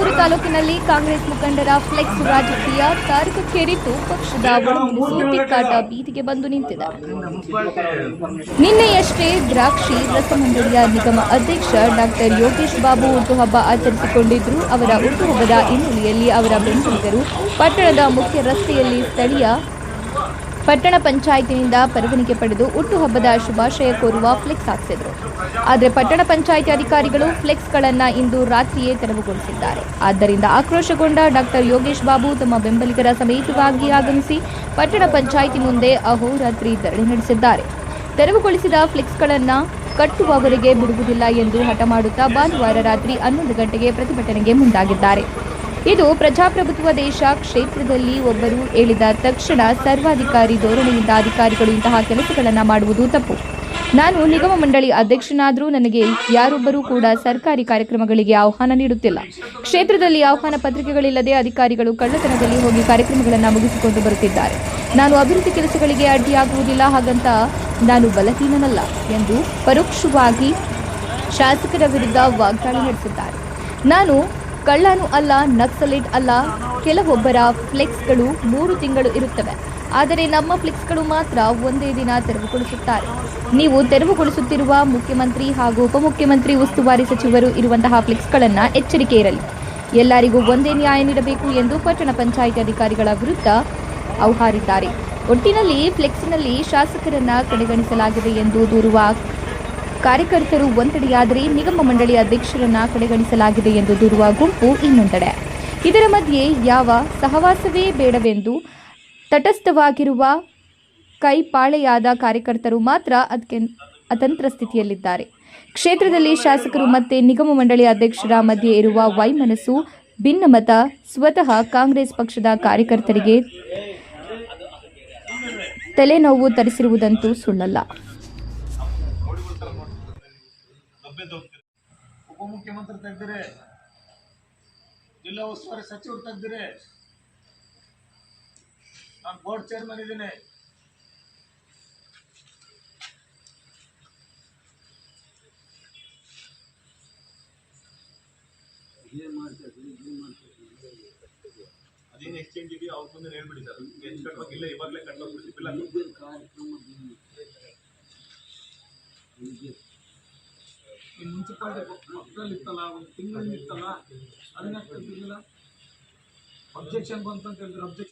ಹಿರಿಯೂರು ತಾಲೂಕಿನಲ್ಲಿ ಕಾಂಗ್ರೆಸ್ ಮುಖಂಡರ ಫ್ಲೆಕ್ಸ್ ರಾಜಕೀಯ ತಾರಕಕ್ಕೇರಿದ್ದು ಪಕ್ಷದ ಒಳಮುನಿಸು ತಿಕ್ಕಾಟ ಬೀದಿಗೆ ಬಂದು ನಿಂತಿದೆ. ನಿನ್ನೆಯಷ್ಟೇ ದ್ರಾಕ್ಷಿ ರಸಮಂಡಳಿಯ ನಿಗಮ ಅಧ್ಯಕ್ಷ ಡಾಕ್ಟರ್ ಯೋಗೇಶ್ ಬಾಬು ಹುಟ್ಟುಹಬ್ಬ ಆಚರಿಸಿಕೊಂಡಿದ್ರು. ಅವರ ಹುಟ್ಟುಹಬ್ಬದ ಹಿನ್ನೆಲೆಯಲ್ಲಿ ಅವರ ಬೆಂಬಲಿಗರು ಪಟ್ಟಣದ ಮುಖ್ಯ ರಸ್ತೆಯಲ್ಲಿ ಸ್ಥಳೀಯ ಪಟ್ಟಣ ಪಂಚಾಯತಿನಿಂದ ಪರವಾನಗಿ ಪಡೆದು ಹುಟ್ಟುಹಬ್ಬದ ಶುಭಾಶಯ ಕೋರುವ ಫ್ಲೆಕ್ಸ್ ಹಾಕಿಸಿದರು. ಆದರೆ ಪಟ್ಟಣ ಪಂಚಾಯಿತಿ ಅಧಿಕಾರಿಗಳು ಫ್ಲೆಕ್ಸ್ಗಳನ್ನು ಇಂದು ರಾತ್ರಿಯೇ ತೆರವುಗೊಳಿಸಿದ್ದಾರೆ. ಆದ್ದರಿಂದ ಆಕ್ರೋಶಗೊಂಡ ಡಾಕ್ಟರ್ ಯೋಗೇಶ್ ಬಾಬು ತಮ್ಮ ಬೆಂಬಲಿಗರ ಸಮೇತವಾಗಿ ಆಗಮಿಸಿ ಪಟ್ಟಣ ಪಂಚಾಯಿತಿ ಮುಂದೆ ಅಹೋರಾತ್ರಿ ಧರಣಿ ನಡೆಸಿದ್ದಾರೆ. ತೆರವುಗೊಳಿಸಿದ ಫ್ಲೆಕ್ಸ್ಗಳನ್ನು ಕಟ್ಟುವವರೆಗೆ ಬಿಡುವುದಿಲ್ಲ ಎಂದು ಹಠ ಮಾಡುತ್ತಾ ಭಾನುವಾರ ರಾತ್ರಿ 11 ಗಂಟೆಗೆ ಪ್ರತಿಭಟನೆಗೆ ಮುಂದಾಗಿದ್ದಾರೆ. ಇದು ಪ್ರಜಾಪ್ರಭುತ್ವ ದೇಶ. ಕ್ಷೇತ್ರದಲ್ಲಿ ಒಬ್ಬರು ಹೇಳಿದ ತಕ್ಷಣ ಸರ್ವಾಧಿಕಾರಿ ಧೋರಣೆಯಿಂದ ಅಧಿಕಾರಿಗಳು ಇಂತಹ ಕೆಲಸಗಳನ್ನು ಮಾಡುವುದು ತಪ್ಪು. ನಾನು ನಿಗಮ ಮಂಡಳಿ ಅಧ್ಯಕ್ಷನಾದರೂ ನನಗೆ ಯಾರೊಬ್ಬರೂ ಕೂಡ ಸರ್ಕಾರಿ ಕಾರ್ಯಕ್ರಮಗಳಿಗೆ ಆಹ್ವಾನ ನೀಡುತ್ತಿಲ್ಲ. ಕ್ಷೇತ್ರದಲ್ಲಿ ಆಹ್ವಾನ ಪತ್ರಿಕೆಗಳಿಲ್ಲದೆ ಅಧಿಕಾರಿಗಳು ಕಳ್ಳತನದಲ್ಲಿ ಹೋಗಿ ಕಾರ್ಯಕ್ರಮಗಳನ್ನು ಮುಗಿಸಿಕೊಂಡು ಬರುತ್ತಿದ್ದಾರೆ. ನಾನು ಅಭಿವೃದ್ಧಿ ಕೆಲಸಗಳಿಗೆ ಅಡ್ಡಿಯಾಗುವುದಿಲ್ಲ, ಹಾಗಂತ ನಾನು ಬಲಹೀನನಲ್ಲ ಎಂದು ಪರೋಕ್ಷವಾಗಿ ಶಾಸಕರ ವಿರುದ್ಧ ವಾಗ್ದಾಳಿ ನಡೆಸಿದ್ದಾರೆ. ನಾನು ಕಳ್ಳನೂ ಅಲ್ಲ, ನಕ್ಸಲೇಟ್ ಅಲ್ಲ. ಕೆಲವೊಬ್ಬರ ಫ್ಲೆಕ್ಸ್ಗಳು 3 ತಿಂಗಳು ಇರುತ್ತವೆ, ಆದರೆ ನಮ್ಮ ಫ್ಲೆಕ್ಸ್ಗಳು ಮಾತ್ರ ಒಂದೇ ದಿನ ತೆರವುಗೊಳಿಸುತ್ತಾರೆ. ನೀವು ತೆರವುಗೊಳಿಸುತ್ತಿರುವ ಮುಖ್ಯಮಂತ್ರಿ ಹಾಗೂ ಉಪಮುಖ್ಯಮಂತ್ರಿ ಉಸ್ತುವಾರಿ ಸಚಿವರು ಇರುವಂತಹ ಫ್ಲೆಕ್ಸ್ಗಳನ್ನು ಎಚ್ಚರಿಕೆ ಇರಲಿ. ಎಲ್ಲರಿಗೂ ಒಂದೇ ನ್ಯಾಯ ನೀಡಬೇಕು ಎಂದು ಪಟ್ಟಣ ಪಂಚಾಯಿತಿ ಅಧಿಕಾರಿಗಳ ವಿರುದ್ಧ ಔಹಾರಿದ್ದಾರೆ. ಒಟ್ಟಿನಲ್ಲಿ ಫ್ಲೆಕ್ಸ್ನಲ್ಲಿ ಶಾಸಕರನ್ನ ಕಡೆಗಣಿಸಲಾಗಿದೆ ಎಂದು ದೂರುವ ಕಾರ್ಯಕರ್ತರು ಒಂದೆಡೆಯಾದರೆ ನಿಗಮ ಮಂಡಳಿ ಅಧ್ಯಕ್ಷರನ್ನ ಕಡೆಗಣಿಸಲಾಗಿದೆ ಎಂದು ದೂರುವ ಗುಂಪು ಇನ್ನೊಂದೆಡೆ. ಇದರ ಮಧ್ಯೆ ಯಾವ ಸಹವಾಸವೇ ಬೇಡವೆಂದು ತಟಸ್ಥವಾಗಿರುವ ಕೈಪಾಳೆಯಾದ ಕಾರ್ಯಕರ್ತರು ಮಾತ್ರ ಅತಂತ್ರ ಸ್ಥಿತಿಯಲ್ಲಿದ್ದಾರೆ. ಕ್ಷೇತ್ರದಲ್ಲಿ ಶಾಸಕರು ಮತ್ತು ನಿಗಮ ಮಂಡಳಿ ಅಧ್ಯಕ್ಷರ ಮಧ್ಯೆ ಇರುವ ವೈಮನಸ್ಸು, ಭಿನ್ನಮತ ಸ್ವತಃ ಕಾಂಗ್ರೆಸ್ ಪಕ್ಷದ ಕಾರ್ಯಕರ್ತರಿಗೆ ತಲೆನೋವು ತರಿಸಿರುವುದಂತೂ ಸುಳ್ಳಲ್ಲ. ಉಪಮುಖ್ಯಮಂತ್ರಿ ತೆಗೆದಿರೆ, ಜಿಲ್ಲಾ ಉಸ್ತುವಾರಿ ಸಚಿವರು ತೆಗೆದಿರೆ, ನಾನು ಬೋರ್ಡ್ ಚೇರ್ಮನ್ ಇದ್ದೀನಿ. ಅದೇನು ಎಕ್ಸ್ಚೇಂಜ್ ಇದೆಯೋ ಅವ್ರ ಮುಂದೆ ಹೇಳ್ಬಿಡಿ ಸರ್. ಎಷ್ಟು ಕಟ್ಟಬೇಕಿಲ್ಲ, ಇವಾಗಲೇ ಕಟ್ಟೋಗ್ಬಿಡ್ತಿಲ್ಲ. ಈ ಮುನ್ಸಿಪಾಲಿಟಿ ಮಕ್ಕಳಲ್ಲಿ ಇತ್ತಲ್ಲ, ಒಂದು ತಿಂಗಳಿಂದ ಇತ್ತಲ್ಲ, ಅದನ್ನ ಅಬ್ಜೆಕ್ಷನ್ ಬಂತು ಅಂತ ಹೇಳಿದ್ರೆ ಅಬ್ಜೆಕ್ಷನ್